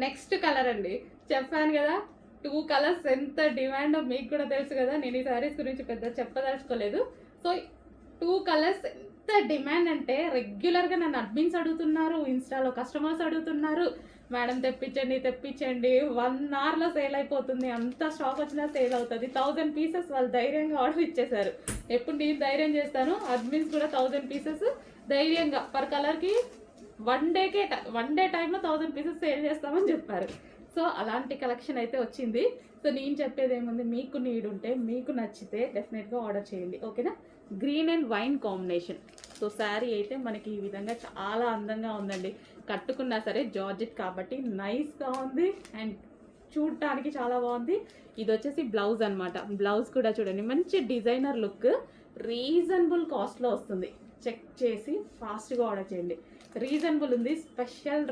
Next colour అండి, చెప్పాను కదా 2 కలర్స్ ఎంత డిమాండ్ మీకు కూడా తెలుసు కదా. నేను ఈ సారీస్ గురించి పెద్ద చెప్పదలుచుకోలేదు. సో 2 కలర్స్ ఎంత డిమాండ్ అంటే రెగ్యులర్గా నన్ను అడ్మిన్స్ అడుగుతున్నారు, ఇన్స్టాలో కస్టమర్స్ అడుగుతున్నారు, మేడం తెప్పించండి తెప్పించండి. 1 అవర్లో సేల్ అయిపోతుంది, అంత స్టాక్ వచ్చినా సేల్ అవుతుంది. 1000 పీసెస్ వాళ్ళు ధైర్యంగా ఆర్డర్ ఇచ్చేసారు. ఎప్పుడు నేను ధైర్యం చేస్తాను, అడ్మిన్స్ కూడా 1000 పీసెస్ ధైర్యంగా పర్ కలర్కి 1 డే టైంలో 1000 పీసెస్ సేల్ చేస్తామని చెప్పారు. సో అలాంటి కలెక్షన్ అయితే వచ్చింది. సో నేను చెప్పేది ఏముంది, మీకు నీడ్ ఉంటే మీకు నచ్చితే డెఫినెట్గా ఆర్డర్ చేయండి, ఓకేనా. Green and wine combination. So sari అయితే మనకి ఈ విధంగా చాలా అందంగా ఉందండి. కట్టుకున్నా సరే జార్జెట్ కాబట్టి నైస్గా ఉంది అండ్ చూడటానికి చాలా బాగుంది. ఇది వచ్చేసి బ్లౌజ్ అనమాట. బ్లౌజ్ కూడా చూడండి మంచి డిజైనర్ లుక్, రీజనబుల్ కాస్ట్లో వస్తుంది. చెక్ చేసి ఫాస్ట్గా ఆర్డర్ చేయండి. రీజనబుల్ ఉంది, స్పెషల్